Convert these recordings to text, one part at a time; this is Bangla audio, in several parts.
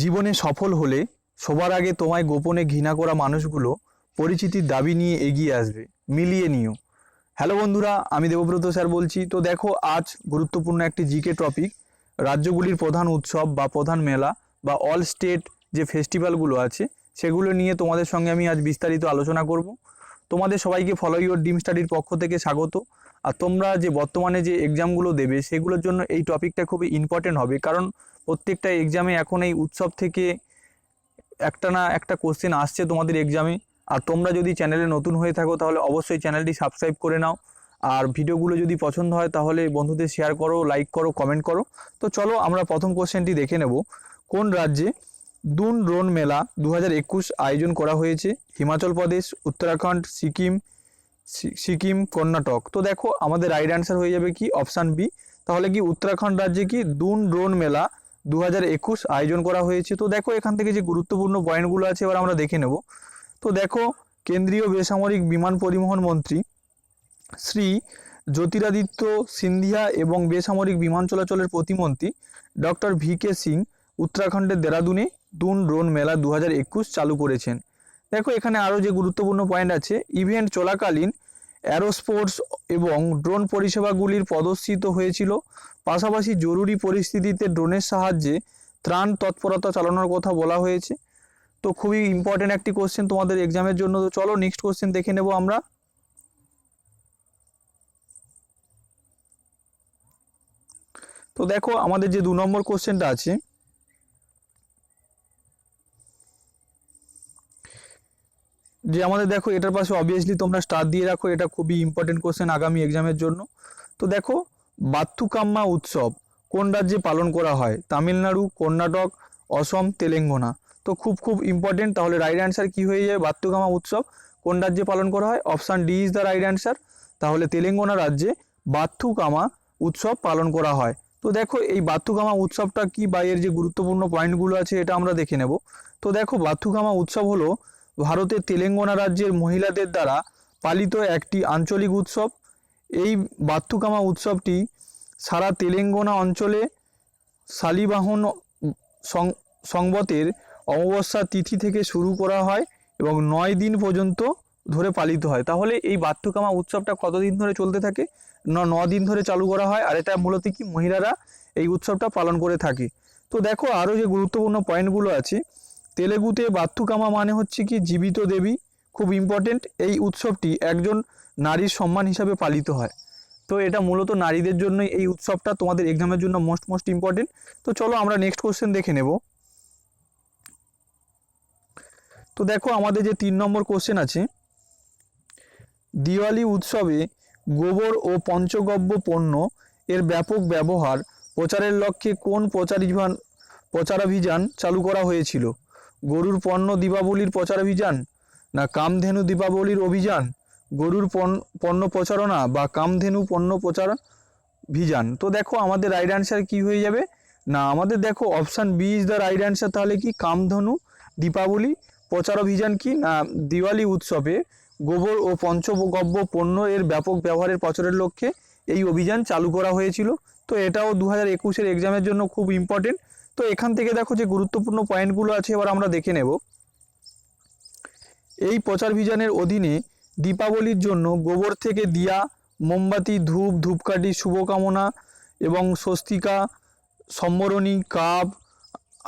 জীবনে সফল হলে সবার আগে তোমায় গোপনে ঘৃণা করা মানুষগুলো পরিচিতির দাবি নিয়ে এগিয়ে আসবে। মিলিয়ে নিও। হ্যালো বন্ধুরা, আমি দেবব্রত স্যার বলছি। তো দেখো, আজ গুরুত্বপূর্ণ একটি জিকে টপিক, রাজ্যগুলির প্রধান উৎসব বা প্রধান মেলা বা অল স্টেট যে ফেস্টিভ্যালগুলো আছে সেগুলো নিয়ে তোমাদের সঙ্গে আমি আজ বিস্তারিত আলোচনা করব। তোমাদের সবাইকে ফলো ইউর ড্রিম স্টাডির পক্ষ থেকে স্বাগত। আর তোমরা যে বর্তমানে যে এক্সামগুলো দেবে সেগুলোর জন্য এই টপিকটা খুবই ইম্পর্টেন্ট হবে, কারণ প্রত্যেকটা এক্সামে এখন এই উৎসব থেকে একটা না একটা কোশ্চেন আসছে তোমাদের এক্সামে। আর তোমরা যদি চ্যানেলে নতুন হয়ে থাকো তাহলে অবশ্যই চ্যানেলটি সাবস্ক্রাইব করে নাও। আর ভিডিওগুলো যদি পছন্দ হয় তাহলে বন্ধুদের শেয়ার করো, লাইক করো, কমেন্ট করো। তো চলো আমরা প্রথম কোশ্চেনটি দেখে নেব। কোন রাজ্যে দুন ড্রোন মেলা 2021 আয়োজন করা হয়েছে? হিমাচল প্রদেশ, উত্তরাখণ্ড, সিকিম, কর্ণাটক। তো দেখো, আমাদের রাইট অ্যান্সার হয়ে যাবে কি অপশান বি। তাহলে কি উত্তরাখণ্ড রাজ্যে কি দুন ড্রোন মেলা 2021 আয়োজন করা হয়েছে। তো দেখো, এখান থেকে যে গুরুত্বপূর্ণ পয়েন্টগুলো আছে এবার আমরা দেখে নেব। তো দেখো, কেন্দ্রীয় বেসামরিক বিমান পরিবহন মন্ত্রী শ্রী জ্যোতিরাদিত্য সিন্ধিয়া এবং বেসামরিক বিমান চলাচলের প্রতিমন্ত্রী ডক্টর VK সিং উত্তরাখণ্ডের দেরাদুনে দুন ড্রোন মেলা 2021 চালু করেছেন। দেখো, এখানে আরও যে গুরুত্বপূর্ণ পয়েন্ট আছে, ইভেন্ট চলাকালীন অ্যারোস্পোর্টস এবং ড্রোন পরিষেবাগুলির প্রদর্শিত হয়েছিল। পাশাপাশি জরুরি পরিস্থিতিতে ড্রোনের সাহায্যে ত্রাণ তৎপরতা চালানোর কথা বলা হয়েছে। তো খুবই ইম্পর্টেন্ট একটি কোশ্চেন তোমাদের এক্সামের জন্য। তো চলো নেক্সট কোশ্চেন দেখে নেব আমরা। তো দেখো, আমাদের যে 2 নম্বর কোশ্চেনটা আছে, যে আমাদের দেখো এটার পাশে অবভিয়াসলি তোমরা স্টার দিয়ে রাখো, এটা খুবই ইম্পর্টেন্ট কোশ্চেন আগামী এক্সামের জন্য। তো দেখো, বাথুকাম্মা উৎসব কোন রাজ্যে পালন করা হয়? তামিলনাড়ু, কর্ণাটক, অসম, তেলেঙ্গানা। তো খুব ইম্পর্টেন্ট। তাহলে রাইট অ্যান্সার কি হয়ে যায়? বাথুকাম্মা উৎসব কোন রাজ্যে পালন করা হয়? Option D is the right answer. তাহলে তেলেঙ্গানা রাজ্যে বাথুকাম্মা উৎসব পালন করা হয়। তো দেখো, এই বাথুকাম্মা উৎসবটা কি বা এর যে গুরুত্বপূর্ণ পয়েন্টগুলো আছে এটা আমরা দেখে নেব। তো দেখো, বাথুকাম্মা উৎসব হলো ভারতের তেলেঙ্গানা রাজ্যের মহিলাদের দ্বারা পালিত একটি আঞ্চলিক উৎসব। এই বাথুকাম্মা উৎসবটি সারা তেলেঙ্গানা অঞ্চলে শালিবাহন সংবতের অমাবস্যা তিথি থেকে শুরু করা হয় এবং 9 দিন পর্যন্ত ধরে পালিত হয়। তাহলে এই বাথুকাম্মা উৎসবটা কতদিন ধরে চলতে থাকে? 9 দিন ধরে চালু করা হয়। আর এটা মূলত কি মহিলারা এই উৎসবটা পালন করে থাকে। তো দেখো, আরও যে গুরুত্বপূর্ণ পয়েন্টগুলো আছে, তেলেগুতে বাথুকাম্মা মানে হচ্ছে কি জীবিত দেবী। খুব ইম্পর্টেন্ট। এই উৎসবটি একজন নারীর সম্মান হিসাবে পালিত হয়। তো এটা মূলত নারীদের জন্যই এই উৎসবটা তোমাদের এক্সামের জন্য মোস্ট ইম্পর্টেন্ট। তো চলো আমরা নেক্সট কোশ্চেন দেখে নেব। তো দেখো, আমাদের যে 3 নম্বর কোশ্চেন আছে, দিওয়ালি উৎসবে গোবর ও পঞ্চগব্য পণ্য এর ব্যাপক ব্যবহার প্রচারের লক্ষ্যে কোন প্রচারাভিযান চালু করা হয়েছিল? গরুর পণ্য দীপাবলির প্রচারাভিযান, না কামধেনু দীপাবলির অভিযান, গরুর পণ্য প্রচারণা বা কামধেনু পণ্য প্রচারাভিযান। তো দেখো, আমাদের রাইট অ্যান্সার কি হয়ে যাবে? না, আমাদের দেখো option B is the right answer. তাহলে কি কামধেনু দীপাবলি প্রচারাভিযান কি না দিওয়ালি উৎসবে গোবর ও পঞ্চগব্য পণ্য এর ব্যাপক ব্যবহারের প্রচারের লক্ষ্যে এই অভিযান চালু করা হয়েছিল। তো এটাও 2021 এক্সামের জন্য খুব ইম্পর্টেন্ট। তো এখান থেকে দেখো যে গুরুত্বপূর্ণ পয়েন্টগুলো আছে এবার আমরা দেখে নেব। এই প্রচারাভিযানের অধীনে দীপাবলির জন্য গোবর থেকে দিয়া, মোমবাতি, ধূপকাঠি, শুভকামনা এবং স্বস্তিকা, সম্বরণী, কাপ,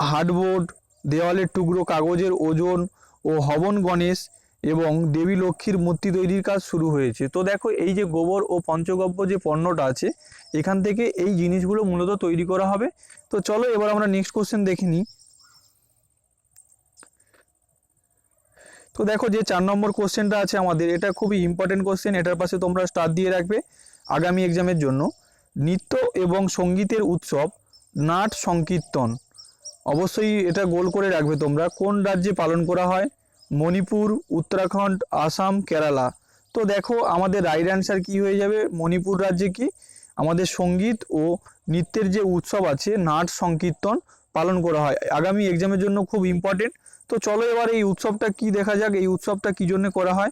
হার্ডবোর্ড, দেওয়ালের টুকরো, কাগজের ওজন ও হবন গণেশ এবং দেবী লক্ষ্মীর মূর্তি তৈরির কাজ শুরু হয়েছে। তো দেখো, এই যে গোবর ও পঞ্চগব্য যে পণ্যটা আছে এখান থেকে এই জিনিসগুলো মূলত তৈরি করা হবে। তো চলো এবার আমরা নেক্সট কোশ্চেন দেখে নিই। তো দেখো, যে 4 নম্বর কোশ্চেনটা আছে আমাদের, এটা খুবই ইম্পর্টেন্ট কোশ্চেন। এটার পাশে তোমরা স্টার দিয়ে রাখবে আগামী এক্সামের জন্য। নৃত্য এবং সঙ্গীতের উৎসব নাট সংকীর্তন, অবশ্যই এটা গোল করে রাখবে তোমরা। কোন রাজ্যে পালন করা হয়? মণিপুর, উত্তরাখণ্ড, আসাম, কেরালা। তো দেখো, আমাদের রাইট অ্যান্সার কি হয়ে যাবে? মণিপুর রাজ্যে কি আমাদের সঙ্গীত ও নৃত্যের যে উৎসব আছে নাট সংকীর্তন পালন করা হয়। আগামী এক্সামের জন্য খুব ইম্পর্টেন্ট। তো চলো এবার এই উৎসবটা কি দেখা যাক, এই উৎসবটা কী জন্য করা হয়।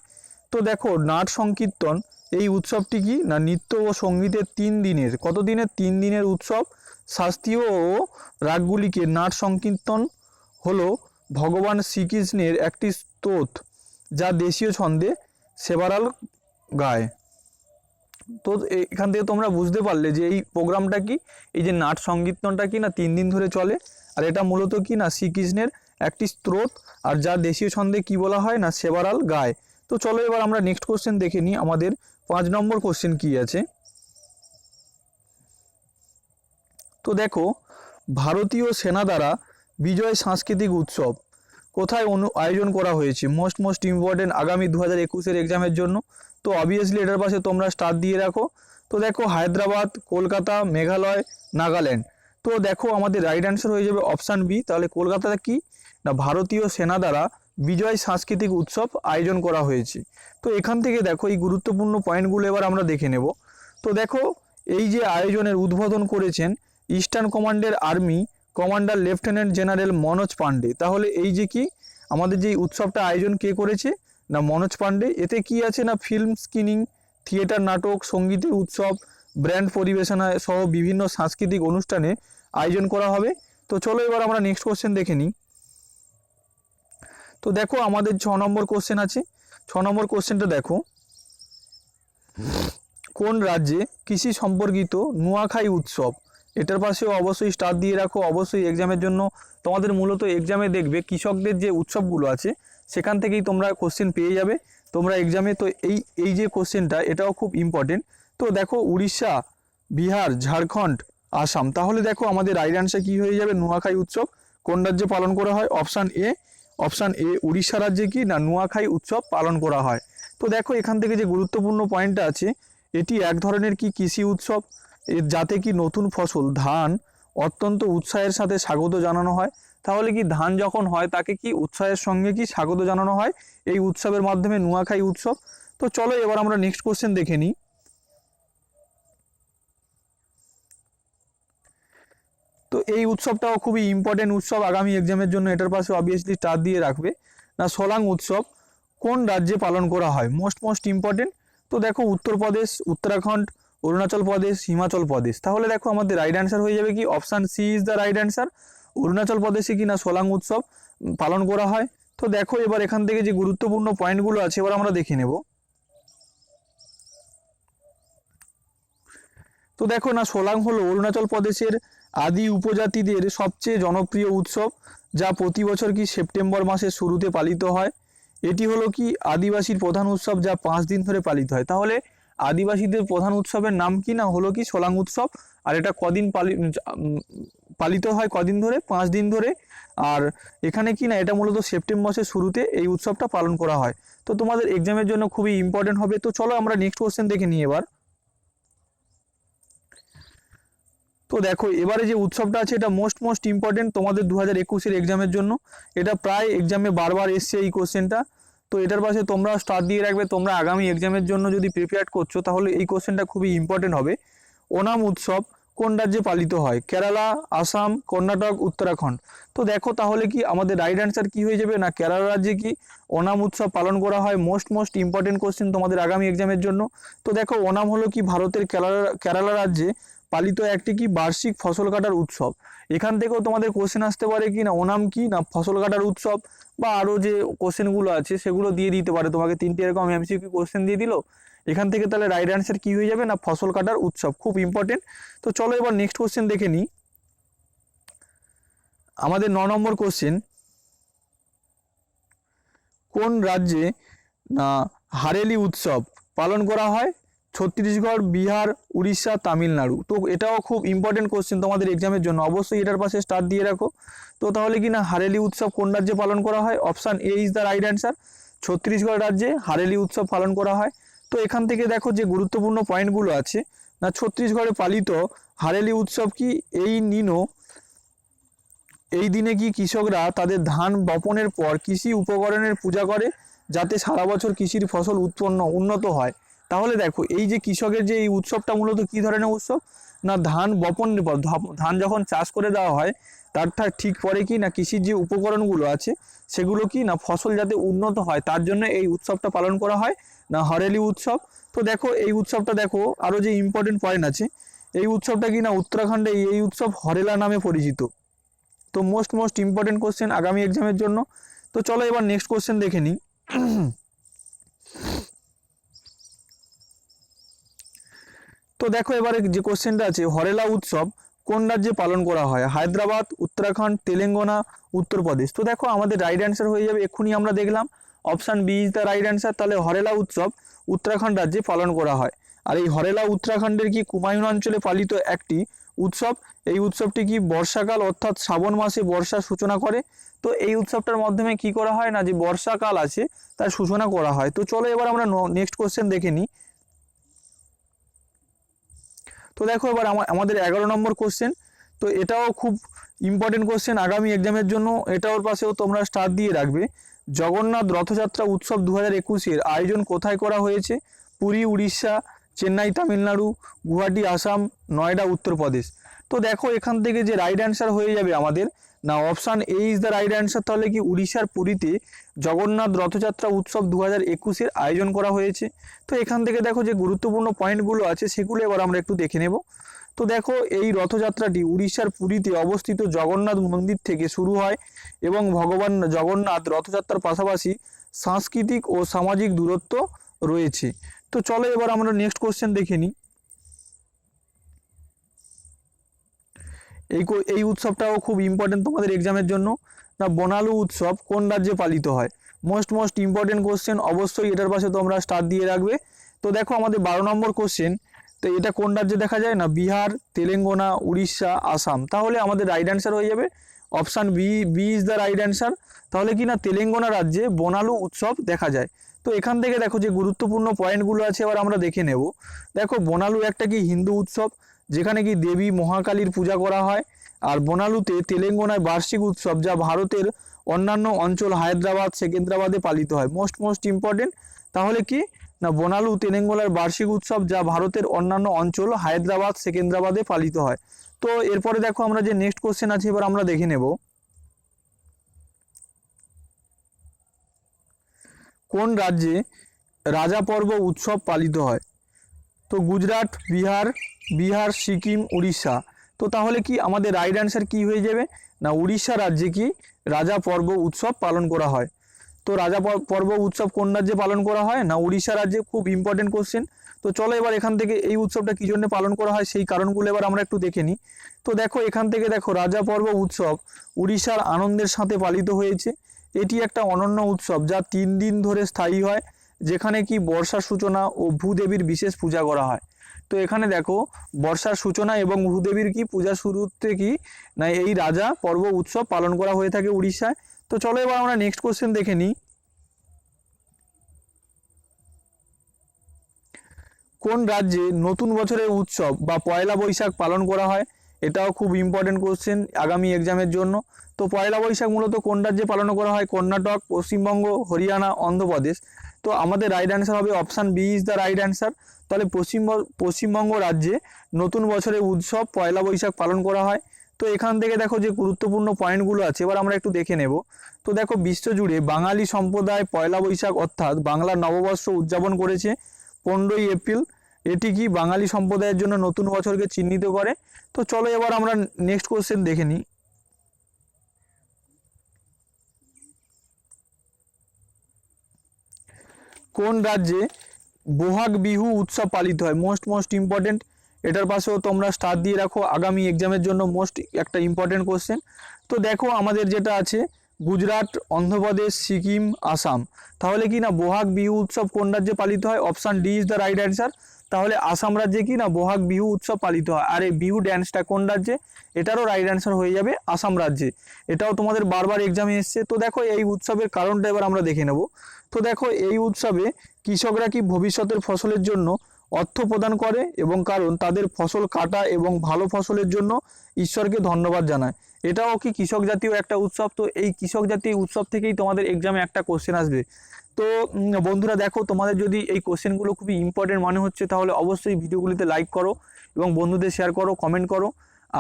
তো দেখো, নাট সংকীর্তন এই উৎসবটি কি না নৃত্য ও সঙ্গীতের 3 দিনের, কত দিনের? 3 দিনের উৎসব। শাস্ত্রীয় ও রাগগুলিকে নাট সংকীর্তন হলো ভগবান শ্রীকৃষ্ণের একটি স্তোত্র, যা দেশীয় ছন্দে সেবারাল গায়। তো এখান থেকে তোমরা বুঝতে পারলে যে এই প্রোগ্রামটা কি, এই যে নাট সংকীর্তনটা কি না 3 দিন ধরে চলে, আর এটা মূলত কি না শ্রীকৃষ্ণের একটি স্তোত্র, আর যা দেশীয় ছন্দে কি বলা হয় না সেবারাল গায়। তো চলো এবার আমরা নেক্সট কোশ্চেন দেখে নিই, আমাদের 5 নম্বর কোশ্চেন কি আছে। তো দেখো, ভারতীয় সেনা দ্বারা বিজয় সাংস্কৃতিক উৎসব কোথায় আয়োজন করা হয়েছে? মোস্ট ইম্পর্টেন্ট আগামী 2021-এর এক্সামের জন্য। তো অবভিয়াসলি এটার পাশে তোমরা স্টার দিয়ে রাখো। তো দেখো, হায়দ্রাবাদ, কলকাতা, মেঘালয়, নাগাল্যান্ড। তো দেখো আমাদের রাইট অ্যান্সার হয়ে যাবে অপশান বি। তাহলে কলকাতাটা কি না ভারতীয় সেনা দ্বারা বিজয় সাংস্কৃতিক উৎসব আয়োজন করা হয়েছে। তো এখান থেকে দেখো এই গুরুত্বপূর্ণ পয়েন্টগুলো এবার আমরা দেখে নেব। তো দেখো, এই যে আয়োজনের উদ্বোধন করেছেন ইস্টার্ন কমান্ডের army commander lieutenant general Manoj Pande. তাহলে এই যে কি আমাদের যে উৎসবটা আয়োজন কে করেছে না মনোজ পান্ডে। এতে কি আছে না ফিল্ম স্ক্রিনিং, থিয়েটার, নাটক, সঙ্গীতের উৎসব, ব্র্যান্ড পরিবেশনা সহ বিভিন্ন সাংস্কৃতিক অনুষ্ঠানে আয়োজন করা হবে। তো চলো এবার আমরা নেক্সট কোশ্চেন দেখে নিই। তো দেখো আমাদের 6 নম্বর কোশ্চেন আছে। 6 নম্বর কোশ্চেনটা দেখো, কোন রাজ্যে কৃষি সম্পর্কিত নুয়াখাই উৎসব? এটার পাশেও অবশ্যই স্টার দিয়ে রাখো। অবশ্যই এক্সামের জন্য তোমাদের মূলত এক্সামে দেখবে কৃষকদের যে উৎসবগুলো আছে সেখান থেকেই তোমরা কোশ্চেন পেয়ে যাবে তোমরা এক্সামে। তো এই যে কোশ্চেনটা এটাও খুব ইম্পর্টেন্ট। তো দেখো, উড়িষ্যা, বিহার, ঝাড়খণ্ড, আসাম। তাহলে দেখো আমাদের রাইট অ্যান্সার কী হয়ে যাবে? নুয়াখাই উৎসব কোন রাজ্যে পালন করা হয়? অপশান এ উড়িষ্যা রাজ্যে কি না নুয়াখাই উৎসব পালন করা হয়। তো দেখো এখান থেকে যে গুরুত্বপূর্ণ পয়েন্টটা আছে, এটি এক ধরনের কি কৃষি উৎসব যাতে কি নতুন ফসল ধান অত্যন্ত উৎসাহের সাথে স্বাগত জানানো হয়। তাহলে কি ধান যখন হয় তাকে কি উৎসাহের সঙ্গে কি স্বাগত জানানো হয় এই উৎসবের মাধ্যমে, নুয়াখাই উৎসব। তো চলো এবার আমরা নেক্সট কোশ্চেন দেখে নিই। তো এই উৎসবটাও খুবই ইম্পর্টেন্ট উৎসব আগামী এক্সামের জন্য, এটার পাশে অবভিয়াসলি স্টার দিয়ে রাখবে না। সোলাং উৎসব কোন রাজ্যে পালন করা হয়? Most important. তো দেখো, উত্তরপ্রদেশ, উত্তরাখণ্ড, অরুণাচল প্রদেশ, হিমাচল প্রদেশ। তাহলে দেখো আমাদের রাইট অ্যান্সার হয়ে যাবে কি option C is the right answer. Arunachal প্রদেশে কি না সোলাং উৎসব পালন করা হয়। তো দেখো এবার এখান থেকে যে গুরুত্বপূর্ণ পয়েন্টগুলো আছে এবার আমরা দেখে নেব। তো দেখো না, সোলাং হলো অরুণাচল প্রদেশের আদি উপজাতিদের সবচেয়ে জনপ্রিয় উৎসব, যা প্রতি বছর কি সেপ্টেম্বর মাসের শুরুতে পালিত হয়। এটি হলো কি আদিবাসীর প্রধান উৎসব, যা 5 দিন ধরে পালিত হয়। তাহলে আদিবাসীদের প্রধান উৎসবের নাম কি না হলো কি সোলাং উৎসব। আর এটা কদিন পালিত হয় কদিন ধরে? 5 দিন ধরে। আর এখানে কি না এটা মূলত সেপ্টেম্বর মাসের শুরুতে এই উৎসবটা পালন করা হয়। তো তোমাদের এক্সামের জন্য খুবই ইম্পর্টেন্ট হবে। তো চলো আমরা নেক্সট কোশ্চেন দেখে নিই এবার। তো দেখো এবারে যে উৎসবটা আছে এটা মোস্ট ইম্পর্টেন্ট তোমাদের 2021-এর এক্সামের জন্য। এটা প্রায় এক্সামে বারবার এসছে এই কোশ্চেনটা। তো এটার পাশে তোমরা স্টার দিয়ে রাখবে। তোমরা আগামী এক্সামের জন্য যদি প্রিপেয়ার করছো তাহলে এই কোশ্চেনটা খুবই ইম্পর্টেন্ট হবে। ওনাম উৎসব কোন রাজ্যে পালিত হয়? কেরালা, আসাম, কর্ণাটক, উত্তরাখণ্ড। তো দেখো তাহলে কি আমাদের রাইট অ্যান্সার কি হয়ে যাবে না কেরালা রাজ্যে কি ওনাম উৎসব পালন করা হয়। মোস্ট ইম্পর্টেন্ট কোশ্চেন তোমাদের আগামী এক্সামের জন্য। তো দেখো, ওনাম হলো কি ভারতের কেরালা রাজ্যে পালিত একটি কি বার্ষিক ফসল কাটার উৎসব। এখান থেকেও তোমাদের কোশ্চেন আসতে পারে কি না ওনাম কি না ফসল কাটার উৎসব, বা আরও যে কোশ্চেনগুলো আছে সেগুলো দিয়ে দিতে পারে তোমাকে। 3টে এরকম এমসিকিউ কোশ্চেন দিয়ে দিল এখান থেকে। তাহলে রাইট অ্যান্সার কি হয়ে যাবে না ফসল কাটার উৎসব, খুব ইম্পর্টেন্ট। তো চলো এবার নেক্সট কোশ্চেন দেখে নিই। আমাদের 9 নম্বর কোশ্চেন, কোন রাজ্যে না হারেলি উৎসব পালন করা হয়? ছত্তিশগড়, বিহার, উড়িষ্যা, তামিলনাড়ু। তো এটাও খুব ইম্পর্টেন্ট কোশ্চেন তোমাদের এক্সামের জন্য, অবশ্যই এটার পাশে স্টার দিয়ে রাখো। তো তাহলে কি না হারেলি উৎসব কোন রাজ্যে পালন করা হয়? Option A is the right answer. Chhattisgarh রাজ্যে হারেলি উৎসব পালন করা হয়। তো এখান থেকে দেখো যে গুরুত্বপূর্ণ পয়েন্টগুলো আছে না, ছত্তিশগড়ে পালিত হারেলি উৎসব কি এই দিনে কি কৃষকরা তাদের ধান বপনের পর কৃষি উপকরণের পূজা করে যাতে সারা বছর কৃষির ফসল উন্নত হয়। তাহলে দেখো এই যে কৃষকের যে এই উৎসবটা মূলত কি ধরনের উৎসব না ধান বপনের পর ধান যখন চাষ করে দেওয়া হয় তার ঠিক পরে কি না কৃষির যে উপকরণগুলো আছে সেগুলো কি না ফসল যাতে উন্নত হয় তার জন্য এই উৎসবটা পালন করা হয় না হরেলি উৎসব। তো দেখো এই উৎসবটা দেখো আরও যে ইম্পর্টেন্ট পয়েন্ট আছে, এই উৎসবটা কি না উত্তরাখণ্ডে এই উৎসব হরেলা নামে পরিচিত। তো মোস্ট ইম্পর্টেন্ট কোশ্চেন আগামী এক্সামের জন্য। তো চলো এবার নেক্সট কোশ্চেন দেখে নিই। তো দেখো এবারে যে কোশ্চেনটা আছে, হরেলা উৎসব কোন রাজ্যে পালন করা হয়? হায়দ্রাবাদ, উত্তরাখণ্ড, তেলেঙ্গানা, উত্তরপ্রদেশ। তো দেখো আমাদের রাইট অ্যান্সার হয়ে যাবে, এক্ষুনি আমরা দেখলাম option B is the right answer. তাহলে হরেলা উৎসব উত্তরাখণ্ড রাজ্যে পালন করা হয়। আর এই হরেলা উত্তরাখণ্ডের কি কুমায়ুন অঞ্চলে পালিত একটি উৎসব। এই উৎসবটি কি বর্ষাকাল অর্থাৎ শ্রাবণ মাসে বর্ষার সূচনা করে। তো এই উৎসবটার মাধ্যমে কি করা হয় না, যে বর্ষাকাল আছে তার সূচনা করা হয়। তো চলো এবার আমরা নেক্সট কোশ্চেন দেখে নিই। তো দেখো এবার আমাদের 11 নম্বর কোশ্চেন। তো এটাও খুব ইম্পর্টেন্ট কোশ্চেন আগামী এক্সামের জন্য, এটার পাশেও তোমরা স্টার দিয়ে রাখবে। জগন্নাথ রথযাত্রা উৎসব 2021-এর আয়োজন কোথায় করা হয়েছে? পুরী উড়িষ্যা, চেন্নাই তামিলনাড়ু, গুয়াহাটি আসাম, নয়ডা উত্তরপ্রদেশ। তো দেখো এখান থেকে যে রাইট অ্যান্সার হয়ে যাবে আমাদের না, option A is the right answer. তাহলে কি উড়িষ্যার পুরীতে জগন্নাথ রথযাত্রা উৎসব 2021-এর আয়োজন করা হয়েছে। তো এখান থেকে দেখো যে গুরুত্বপূর্ণ পয়েন্টগুলো আছে সেগুলো এবার আমরা একটু দেখে নেব। তো দেখো এই রথযাত্রাটি উড়িষ্যার পুরীতে অবস্থিত জগন্নাথ মন্দির থেকে শুরু হয় এবং ভগবান জগন্নাথ রথযাত্রার পাশাপাশি সাংস্কৃতিক ও সামাজিক দূরত্ব রয়েছে। তো চলো এবার আমরা নেক্সট কোশ্চেন দেখে নিই। এই উৎসবটাও খুব ইম্পর্টেন্ট তোমাদের এক্সামের জন্য। না, বনালু উৎসব কোন রাজ্যে পালিত হয়? মোস্ট ইম্পর্টেন্ট কোশ্চেন, অবশ্যই এটার পাশে তোমরা স্টার দিয়ে রাখবে। তো দেখো আমাদের 12 নম্বর কোশ্চেন। তো এটা কোন রাজ্যে দেখা যায় না, বিহার, তেলেঙ্গানা, উড়িষ্যা, আসাম। তাহলে আমাদের রাইট অ্যান্সার হয়ে যাবে option B is the right answer. তাহলে কি না, তেলেঙ্গানা রাজ্যে বনালু উৎসব দেখা যায়। তো এখান থেকে দেখো যে গুরুত্বপূর্ণ পয়েন্টগুলো আছে এবার আমরা দেখে নেব। দেখো বনালু একটা কি হিন্দু উৎসব যেখানে কি দেবী মহাকালীর পূজা করা হয়। আর বনালুতে তেলেঙ্গানায় বার্ষিক উৎসব যা ভারতের অন্যান্য অঞ্চল হায়দ্রাবাদ, সেকেন্দ্রাবাদে পালিত হয়। Most important. তাহলে কি না, বনালু তেলেঙ্গানার বার্ষিক উৎসব যা ভারতের অন্যান্য অঞ্চল হায়দ্রাবাদ, সেকেন্দ্রাবাদে পালিত হয়। তো এরপরে দেখো আমরা যে নেক্সট কোশ্চেন আছে এবার আমরা দেখে নেব। কোন রাজ্যে রাজা পর্ব উৎসব পালিত হয়? তো গুজরাট, বিহার, সিকিম, উড়িষ্যা। তো তাহলে কি আমাদের রাইট অ্যান্সার কি হয়ে যাবে না, উড়িষ্যা রাজ্যে কি রাজা পর্ব উৎসব পালন করা হয়। তো রাজা পর্ব উৎসব কোন রাজ্যে পালন করা হয় না, উড়িষ্যা রাজ্যে। খুব ইম্পর্টেন্ট কোশ্চেন। তো চলো এবার এখান থেকে এই উৎসবটা কি জন্য পালন করা হয় সেই কারণগুলো এবার আমরা একটু দেখে নিই। তো দেখো এখান থেকে দেখো রাজা পর্ব উৎসব উড়িষ্যার আনন্দের সাথে পালিত হয়েছে। এটি একটা অনন্য উৎসব যা 3 দিন ধরে স্থায়ী হয়, যেখানে কি বর্ষার সূচনা ও ভূদেবীর বিশেষ পূজা করা হয়। তো এখানে দেখো বর্ষার সূচনা এবং ভূদেবীর কি পূজা শুরুতে কি না, এই রাজা পর্ব উৎসব পালন করা হয়ে থাকে উড়িষ্যায়। তো চলো এবার আমরা নেক্সট কোশ্চেন দেখে নিই। কোন রাজ্যে নতুন বছরের উৎসব বা পয়লা বৈশাখ পালন করা হয়? এটাও খুব ইম্পর্টেন্ট কোশ্চেন আগামী এক্সামের জন্য। তো পয়লা বৈশাখ মূলত কোন রাজ্যে পালন করা হয়? কর্ণাটক, পশ্চিমবঙ্গ, হরিয়ানা, অন্ধ্রপ্রদেশ। তো আমাদের রাইট অ্যান্সার হবে option B is the right answer. তাহলে পশ্চিমবঙ্গ রাজ্যে নতুন বছরের উৎসব পয়লা বৈশাখ পালন করা হয়। তো এখান থেকে দেখো যে গুরুত্বপূর্ণ পয়েন্টগুলো আছে এবার আমরা একটু দেখে নেব। তো দেখো বিশ্বজুড়ে বাঙালি সম্প্রদায় পয়লা বৈশাখ অর্থাৎ বাংলার নববর্ষ উদযাপন করেছে 15ই এপ্রিল। এটি কি বাঙালি সম্প্রদায়ের জন্য নতুন বছরকে চিহ্নিত করে। তো চলো এবার আমরা নেক্সট কোশ্চেন দেখে নিই। কোন রাজ্যে বহাগ বিহু উৎসব পালিত হয়? Most important. এটার পাশেও তোমরা স্টার দিয়ে রাখো আগামী এক্সামের জন্য, মোস্ট একটা ইম্পর্টেন্ট কোশ্চেন। তো দেখো আমাদের যেটা আছে গুজরাট, অন্ধ্রপ্রদেশ, সিকিম, আসাম। তাহলে কি না বহাগ বিহু উৎসব কোন রাজ্যে পালিত হয়? Option D is the right answer. তাহলে আসাম রাজ্যে কি না বহাগ বিহু উৎসব পালিত হয়। আর এই বিহু ড্যান্সটা কোন রাজ্যে? এটারও রাইট অ্যান্সার হয়ে যাবে আসাম রাজ্যে। এটাও তোমাদের বারবার এক্সামে এসছে। তো দেখো এই উৎসবের কারণটা এবার আমরা দেখে নেব। তো দেখো এই উৎসবে কৃষকরা কি ভবিষ্যতের ফসলের জন্য অর্থ প্রদান করে এবং কারণ তাদের ফসল কাটা এবং ভালো ফসলের জন্য ঈশ্বরকে ধন্যবাদ জানায়। এটাও কি কৃষক জাতীয় একটা উৎসব। তো এই কৃষক জাতীয় উৎসব থেকেই তোমাদের এক্সামে একটা কোশ্চেন আসবে। তো বন্ধুরা দেখো তোমাদের যদি এই কোশ্চেনগুলো খুবই ইম্পর্টেন্ট মনে হচ্ছে তাহলে অবশ্যই ভিডিওগুলিতে লাইক করো এবং বন্ধুদের শেয়ার করো, কমেন্ট করো।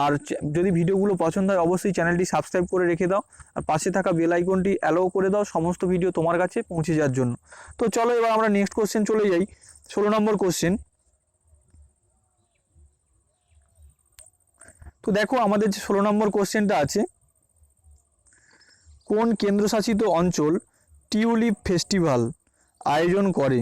আর যদি ভিডিওগুলো পছন্দ হয় অবশ্যই চ্যানেলটি সাবস্ক্রাইব করে রেখে দাও আর পাশে থাকা বেল আইকনটি অ্যালাউ করে দাও সমস্ত ভিডিও তোমার কাছে পৌঁছে যাওয়ার জন্য। তো চলো এবার আমরা নেক্সট কোশ্চেন চলে যাই। 16 নম্বর কোশ্চেন। তো দেখো আমাদের যে 16 নম্বর কোশ্চেনটা আছে কোন কেন্দ্রশাসিত অঞ্চল টিউলিপ ফেস্টিভ্যাল আয়োজন করে?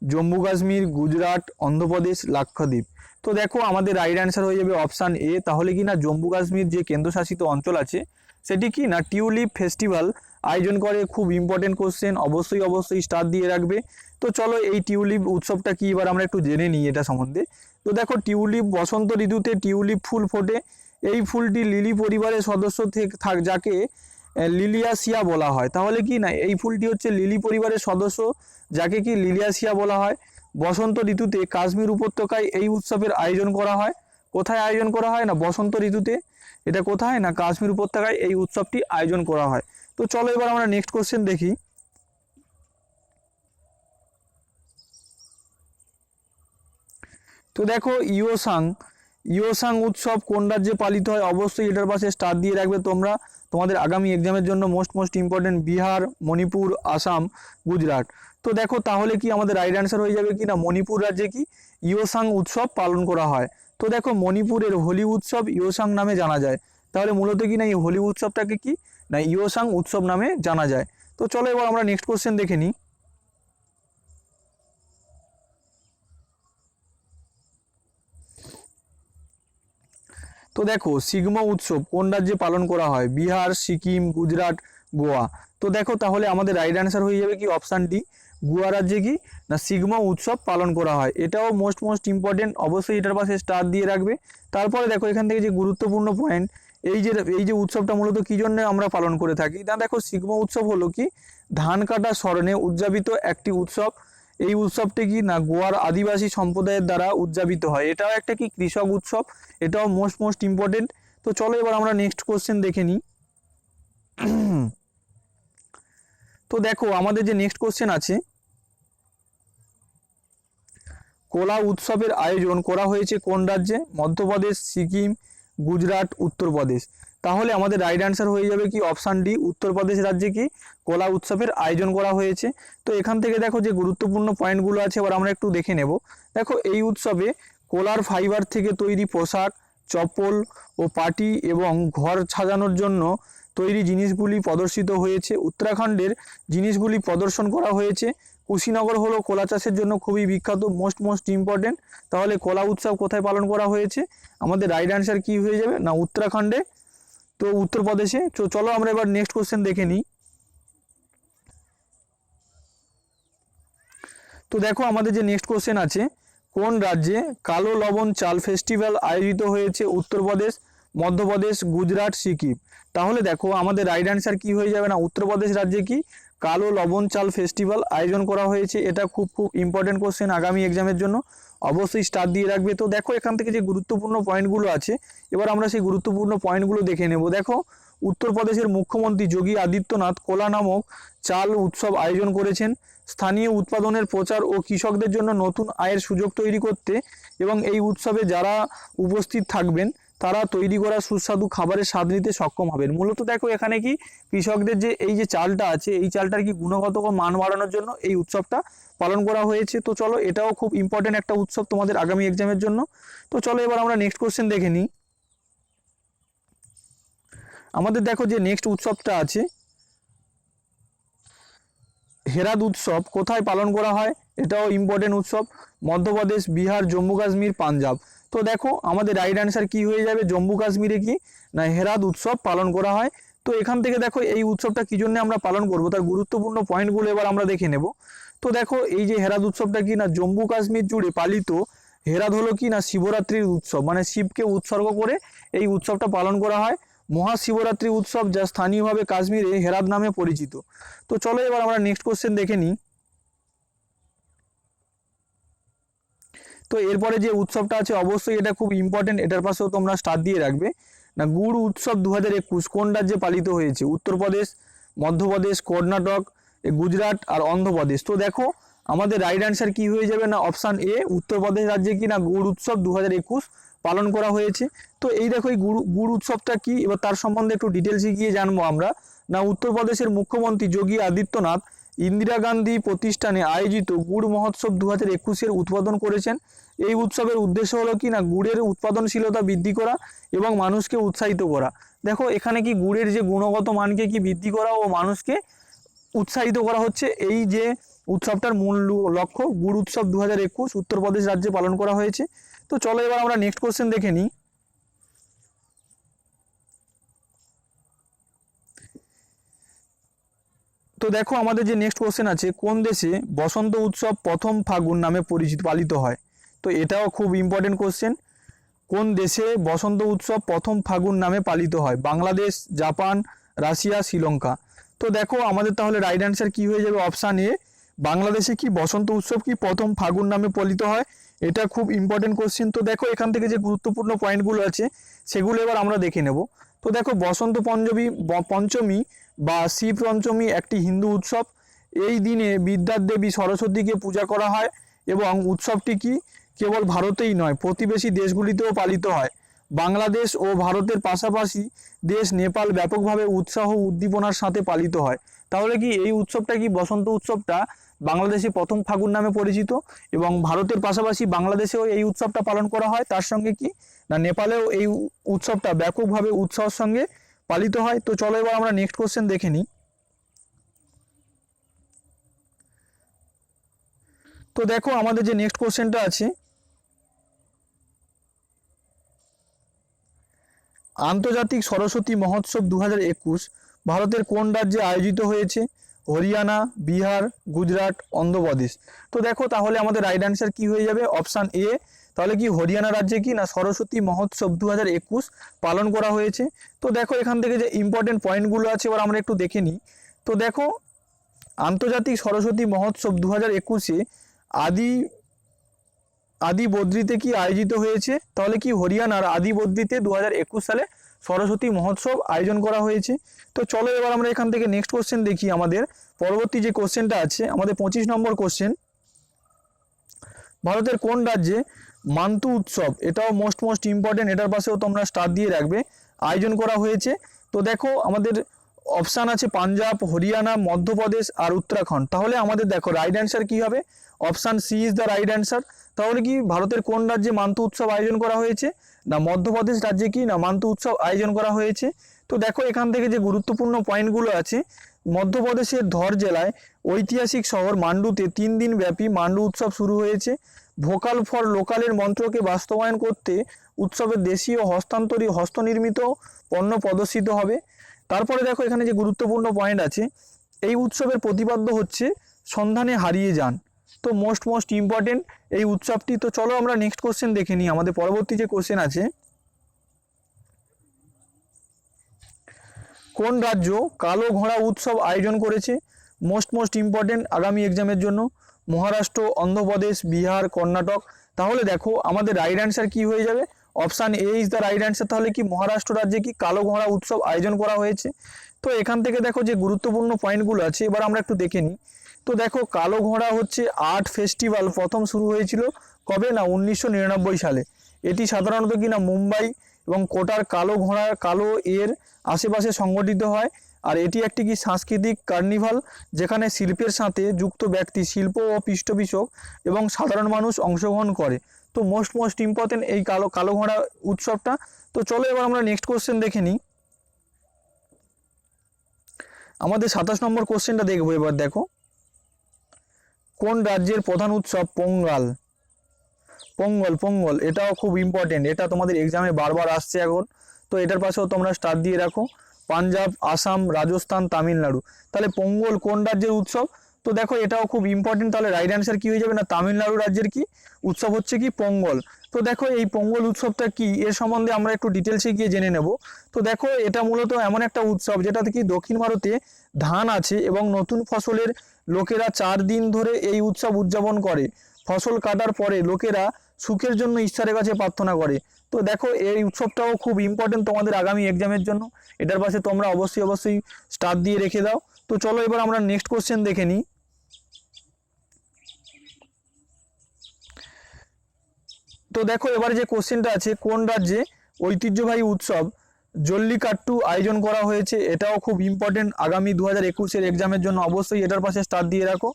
জম্মু কাশ্মীর, গুজরাট, অন্ধ্রপ্রদেশ, লাক্ষাদ্বীপ। তো দেখো আমাদের রাইট অ্যান্সার হয়ে যাবে অপশান এ। তাহলে কি না জম্মু কাশ্মীর যে কেন্দ্রশাসিত অঞ্চল আছে সেটি কি না টিউলিপ ফেস্টিভ্যাল আয়োজন করে। খুব ইম্পর্টেন্ট কোশ্চেন, অবশ্যই স্টার দিয়ে রাখবে। তো চলো এই টিউলিপ উৎসবটা কি এবার আমরা একটু জেনে নিই এটা সম্বন্ধে। তো দেখো টিউলিপ বসন্ত ঋতুতে টিউলিপ ফুল ফোটে। এই ফুলটি লিলি পরিবারের সদস্য যাকে লিলিয়াসিয়া বলা হয়। তাহলে কি না এই ফুলটি হচ্ছে লিলি পরিবারের সদস্য যাকে কি লিলিয়াসিয়া বলা হয়। বসন্ত ঋতুতে কাশ্মীর উপত্যকায় এই উৎসবের আয়োজন করা হয়। কোথায় আয়োজন করা হয় না বসন্ত ঋতুতে। এটা কোথায় না কাশ্মীর উপত্যকায় এই উৎসবটি আয়োজন করা হয়। তো চলো এবার আমরা নেক্সট কোশ্চেন দেখি। তো দেখো ইয়োসাং উৎসব কোন রাজ্যে পালিত হয়? অবশ্যই এটার পাশে স্টার দিয়ে রাখবে তোমরা। তোমাদের আগামী এক্সামের জন্য মোস্ট ইম্পর্টেন্ট বিহার, মণিপুর, আসাম, গুজরাট। তো দেখো তাহলে কি আমাদের রাইট অ্যান্সার হয়ে যাবে কি না মণিপুর রাজ্যে কি ইয়োসাং উৎসব পালন করা হয়। তো দেখো মণিপুরের হোলি উৎসব ইয়োসাং নামে জানা যায়। তাহলে মূলত কি না এই হোলি উৎসবটাকে কি না ইয়োসাং উৎসব নামে জানা যায়। তো চলো এবার আমরা নেক্সট কোশ্চেন দেখে নিই। তো দেখো সিগমা উৎসব কোন রাজ্যে পালন করা হয়? বিহার, সিকিম, গুজরাট, গোয়া। তো দেখো তাহলে আমাদের রাইট অ্যান্সার হয়ে যাবে কি অপশান ডি। গোয়া রাজ্যে কি না সিগমা উৎসব পালন করা হয়। এটাও মোস্ট ইম্পর্টেন্ট, অবশ্যই এটার পাশে স্টার দিয়ে রাখবে। তারপরে দেখো এখান থেকে যে গুরুত্বপূর্ণ পয়েন্ট, এই যে উৎসবটা মূলত কি জন্য আমরা পালন করে থাকি। না দেখো সিগমা উৎসব হলো কি ধান কাটা স্মরণে উদযাপিত একটি উৎসব। এই উৎসবটি কি না গোয়ার আদিবাসী সম্প্রদায়ের দ্বারা উদযাপিত হয়। এটাও একটা কি কৃষক উৎসব। এটাও মোস্ট ইম্পর্টেন্ট। তো চলো এবার আমরা নেক্সট কোশ্চেন দেখে নিই। তো দেখো আমাদের যে নেক্সট কোশ্চেন আছে, কোলা উৎসবের আয়োজন করা হয়েছে কোন রাজ্যে? মধ্যপ্রদেশ, সিকিম, গুজরাট, উত্তরপ্রদেশ। তাহলে আমাদের রাইট অ্যান্সার হয়ে যাবে কি অপশান ডি। উত্তরপ্রদেশ রাজ্যে কি কোলা উৎসবের আয়োজন করা হয়েছে। তো এখান থেকে দেখো যে গুরুত্বপূর্ণ পয়েন্টগুলো আছে এবার আমরা একটু দেখে নেব। দেখো এই উৎসবে কোলার ফাইবার থেকে তৈরি পোশাক, চপ্পল ও পাটি এবং ঘর সাজানোর জন্য তৈরি জিনিসগুলি প্রদর্শিত হয়েছে। উত্তরাখণ্ডের জিনিসগুলি প্রদর্শন করা হয়েছে। কুশীনগর হলো কলা চাষের জন্য খুবই বিখ্যাত, মোস্ট ইম্পর্টেন্ট। তাহলে কলা উৎসব কোথায় পালন করা হয়েছে? আমাদের রাইট অ্যান্সার কি হয়ে যাবে না উত্তরাখণ্ডে, তো উত্তরপ্রদেশে। তো চলো আমরা এবার নেক্সট কোশ্চেন দেখে নিই। তো দেখো আমাদের যে নেক্সট কোশ্চেন আছে, কোন রাজ্যে কালো লবণ চাল ফেস্টিভ্যাল আয়োজিত হয়েছে? উত্তরপ্রদেশ, মধ্যপ্রদেশ, গুজরাট, সিকিম। তাহলে দেখো আমাদের রাইট অ্যান্সার কি হয়ে যাবে না উত্তরপ্রদেশ রাজ্যে কি কালো লবণ চাল ফেস্টিভ্যাল আয়োজন করা হয়েছে। এটা খুব ইম্পর্টেন্ট কোশ্চেন আগামী এক্সামের জন্য, অবশ্যই স্টার দিয়ে রাখবে। তো দেখো এখান থেকে যে গুরুত্বপূর্ণ পয়েন্টগুলো আছে এবার আমরা সেই গুরুত্বপূর্ণ পয়েন্টগুলো দেখে নেব। দেখো উত্তরপ্রদেশের মুখ্যমন্ত্রী যোগী আদিত্যনাথ কোলা নামক চাল উৎসব আয়োজন করেছেন স্থানীয় উৎপাদনের প্রচার ও কৃষকদের জন্য নতুন আয়ের সুযোগ তৈরি করতে, এবং এই উৎসবে যারা উপস্থিত থাকবেন তারা তৈরি করা সুস্বাদু খাবারের স্বাদ নিতে সক্ষম হবেন। মূলত দেখো এখানে কি কৃষকদের যে এই যে চালটা আছে এই চালটার কি গুণগত মান বাড়ানোর জন্য এই উৎসবটা পালন করা হয়েছে। তো চলো এটাও খুব ইম্পর্টেন্ট একটা উৎসব তোমাদের আগামী এক্সামের জন্য। তো চলো এবার আমরা নেক্সট কোশ্চেন দেখে নিই। আমাদের দেখো যে নেক্সট উৎসবটা আছে হেরাত উৎসব কোথায় পালন করা হয়? এটাও ইম্পর্টেন্ট উৎসব। মধ্যপ্রদেশ, বিহার, জম্মু কাশ্মীর, পাঞ্জাব। তো দেখো আমাদের রাইট অ্যান্সার কি হয়ে যাবে জম্মু কাশ্মীরে কি না হেরাত উৎসব পালন করা হয়। তো এখান থেকে দেখো এই উৎসবটা কি জন্য আমরা পালন করব তার গুরুত্বপূর্ণ পয়েন্টগুলো এবার আমরা দেখে নেব। তো দেখো এই যে হেরাত উৎসবটা কি না জম্মু কাশ্মীর জুড়ে পালিত হেরাত হলো কি না শিবরাত্রির উৎসব, মানে শিবকে উৎসর্গ করে এই উৎসবটা পালন করা হয়। মহাশিবরাত্রি উৎসব যা স্থানীয়ভাবে কাশ্মীরে হেরাত নামে পরিচিত। তো চলো এবার আমরা নেক্সট কোশ্চেন দেখে নিই। তো এরপরে যে উৎসবটা আছে অবশ্যই এটা খুব ইম্পর্টেন্ট, এটার পাশেও তোমরা স্টার দিয়ে রাখবে না গুড় উৎসব 2021 কোন রাজ্যে পালিত হয়েছে? উত্তরপ্রদেশ, মধ্যপ্রদেশ, কর্ণাটক, গুজরাট আর অন্ধ্রপ্রদেশ। তো দেখো আমাদের রাইট অ্যান্সার কি হয়ে যাবে না অপশান এ। উত্তরপ্রদেশ রাজ্যে কি না গুড় উৎসব 2021 পালন করা হয়েছে। তো এই দেখো এই গুড় উৎসবটা কি এবার তার সম্বন্ধে একটু ডিটেলসে গিয়ে জানবো আমরা। না উত্তরপ্রদেশের মুখ্যমন্ত্রী যোগী আদিত্যনাথ ইন্দিরা গান্ধী প্রতিষ্ঠানে আয়োজিত গুড় মহোৎসব 2021 উদ্বোধন করেছেন। এই উৎসবের উদ্দেশ্য হলো কি না গুড়ের উৎপাদনশীলতা বৃদ্ধি করা এবং মানুষকে উৎসাহিত করা। দেখো এখানে কি গুড়ের যে গুণগত মানকে কি বৃদ্ধি করা ও মানুষকে উৎসাহিত করা হচ্ছে, এই যে উৎসবটার মূল লক্ষ্য। গুড় উৎসব 2021 উত্তরপ্রদেশ রাজ্যে পালন করা হয়েছে। তো চলো এবার আমরা নেক্সট কোশ্চেন দেখে নিই। তো দেখো আমাদের যে নেক্সট কোশ্চেন আছে, কোন দেশে বসন্ত উৎসব প্রথম ফাগুন নামে পালিত হয়? তো এটাও খুব ইম্পর্টেন্ট কোশ্চেন। কোন দেশে বসন্ত উৎসব প্রথম ফাগুন নামে পালিত হয়? Bangladesh, Japan, Russia, Sri Lanka. তো দেখো আমাদের তাহলে রাইট অ্যান্সার কি হয়ে যাবে? অপশান এ, বাংলাদেশে কি বসন্ত উৎসব কি প্রথম ফাগুন নামে পালিত হয়। এটা খুব ইম্পর্টেন্ট কোশ্চেন। তো দেখো এখান থেকে যে গুরুত্বপূর্ণ পয়েন্টগুলো আছে সেগুলো এবার আমরা দেখে নেব। তো দেখো বসন্ত পঞ্চমী বা শিব পঞ্চমী একটি হিন্দু উৎসব। এই দিনে বিদ্যার দেবী সরস্বতীকে পূজা করা হয় এবং উৎসবটি কি কেবল ভারতেই নয় প্রতিবেশী দেশগুলিতেও পালিত হয়। বাংলাদেশ ও ভারতের পাশাপাশি দেশ নেপাল ব্যাপকভাবে উৎসাহ উদ্দীপনার সাথে পালিত হয়। তাহলে কি এই উৎসবটা কি বসন্ত উৎসবটা বাংলাদেশে প্রথম ফাগুন নামে পরিচিত এবং ভারতের পাশাপাশি বাংলাদেশেও এই উৎসবটা পালন করা হয়। তার সঙ্গে কি না নেপালেও এই উৎসবটা ব্যাপকভাবে উৎসাহের সঙ্গে পালিত হয়। তো চলো এবার আমরা নেক্সট কোশ্চেন দেখে নিই। তো দেখো আমাদের যে নেক্সট কোশ্চেনটা আছে, আন্তর্জাতিক সরস্বতী মহোৎসব 2021 ভারতের কোন রাজ্যে আয়োজিত হয়েছে? হরিয়ানা, বিহার, গুজরাট, অন্ধ্রপ্রদেশ। তো দেখো তাহলে আমাদের রাইট অ্যান্সার কি হয়ে যাবে? Option A. তাহলে কি হরিয়ানা রাজ্যে কি না সরস্বতী মহোৎসব 2021 পালন করা হয়েছে। তো দেখো এখান থেকে যে ইম্পর্টেন্ট পয়েন্টগুলো আছে এবার আমরা একটু দেখে নিই। তো দেখো আন্তর্জাতিক সরস্বতী মহোৎসব 2021 আদি বদ্রিতে কি আয়োজিত হয়েছে? তাহলে কি হরিয়ানার আদি বদ্রিতে 2021 সালে সরস্বতী মহোৎসব আয়োজন করা হয়েছে। তো চলো এবার আমরা এখান থেকে নেক্সট কোশ্চেন দেখি। আমাদের পরবর্তী যে কোশ্চেনটা আছে আমাদের 25 নম্বর কোশ্চেন, ভারতের কোন রাজ্যে মান্তু উৎসব, এটাও মোস্ট ইম্পর্টেন্ট, এটার পাশেও তোমরা স্টার দিয়ে রাখবে, আয়োজন করা হয়েছে? তো দেখো আমাদের অপশান আছে পাঞ্জাব, হরিয়ানা, মধ্যপ্রদেশ আর উত্তরাখণ্ড। তাহলে আমাদের দেখো রাইট অ্যান্সার কি হবে? Option C is the right answer. তাহলে কি ভারতের কোন রাজ্যে মান্তু উৎসব আয়োজন করা হয়েছে? না মধ্যপ্রদেশ রাজ্যে কি না মান্তু উৎসব আয়োজন করা হয়েছে। তো দেখো এখান থেকে যে গুরুত্বপূর্ণ পয়েন্টগুলো আছে, মধ্যপ্রদেশের ধর জেলায় ঐতিহাসিক শহর মান্ডুতে 3 দিন ব্যাপী মান্ডু উৎসব শুরু হয়েছে। ভোকাল ফর লোকালের মন্ত্রকে বাস্তবায়ন করতে উৎসবের দেশীয় হস্তনির্মিত পণ্য প্রদর্শিত হবে। তারপরে দেখো এখানে যে গুরুত্বপূর্ণ পয়েন্ট আছে, এই উৎসবের প্রতিপাদ্য হচ্ছে সন্ধানে হারিয়ে যান। তো মোস্ট ইম্পর্টেন্ট এই উৎসবটি। তো চলো আমরা নেক্সট কোশ্চেন দেখে নিই। আমাদের পরবর্তী যে কোশ্চেন আছে, কোন রাজ্য কালো ঘোড়া উৎসব আয়োজন করেছে? মোস্ট ইম্পর্টেন্ট আগামী এক্সামের জন্য। মহারাষ্ট্র, অন্ধ্রপ্রদেশ, বিহার, কর্ণাটক। তাহলে দেখো আমাদের রাইট অ্যান্সার কি হয়ে যাবে? Option A is the right answer. তাহলে কি মহারাষ্ট্র রাজ্যে কি কালো ঘোড়া উৎসব আয়োজন করা হয়েছে। তো এখান থেকে দেখো যে গুরুত্বপূর্ণ পয়েন্টগুলো আছে এবার আমরা একটু দেখে নিই। তো দেখো কালো ঘোড়া হচ্ছে আর্ট ফেস্টিভ্যাল প্রথম শুরু হয়েছিল কবে? না 1999 সালে। এটি সাধারণত কি না মুম্বাই এবং কোটার কালো এর আশেপাশে সংগঠিত হয়। আর এটি একটি কি সাংস্কৃতিক কার্নিভাল যেখানে শিল্পের সাথে যুক্ত ব্যক্তি, শিল্প ও পৃষ্ঠপোষক এবং সাধারণ মানুষ অংশগ্রহণ করে। তো মোস্ট ইম্পর্টেন্ট এই কালো ঘোড়া উৎসবটা। তো চলো এবার আমরা নেক্সট কোশ্চেন দেখে নিই। আমাদের 27 নম্বর কোশ্চেনটা দেখবো। এবার দেখো কোন রাজ্যের প্রধান উৎসব পোঙ্গল। এটাও খুব ইম্পর্টেন্ট, এটা তোমাদের এক্সামে বারবার আসছে এখন। তো এটার পাশেও তোমরা স্টার দিয়ে রাখো। পাঞ্জাব, আসাম, রাজস্থান, তামিলনাড়ু। তাহলে পোঙ্গল কোন রাজ্যের উৎসব? তো দেখো এটাও খুব ইম্পর্টেন্ট। তাহলে রাইট অ্যান্সার কি হয়ে যাবে? না তামিলনাড়ু রাজ্যের কি উৎসব হচ্ছে কি পোঙ্গল। তো দেখো এই পোঙ্গল উৎসবটা কি এর সম্বন্ধে আমরা একটু ডিটেলসে গিয়ে জেনে নেব। তো দেখো এটা মূলত এমন একটা উৎসব যেটাতে কি দক্ষিণ ভারতে ধান আছে এবং নতুন ফসলের লোকেরা 4 দিন ধরে এই উৎসব উদযাপন করে। ফসল কাটার পরে লোকেরা সুখের জন্য ঈশ্বরের কাছে প্রার্থনা করে। তো দেখো এই উৎসবটাও খুব ইম্পর্টেন্ট তোমাদের আগামী এক্সামের জন্য, এটার পাশে তোমরা অবশ্যই স্টার দিয়ে রেখে দাও। তো চলো এবার আমরা নেক্সট কোশ্চেন দেখে নিই। তো দেখো এবার যে কোশ্চেনটা আছে, কোন রাজ্যে ঐতিহ্যবাহী উৎসব জল্লিকাট্টু আয়োজন করা হয়েছে, এটাও খুব ইম্পর্টেন্ট আগামী 2021-এর এক্সামের জন্য, অবশ্যই এটার পাশে স্টার দিয়ে রাখো।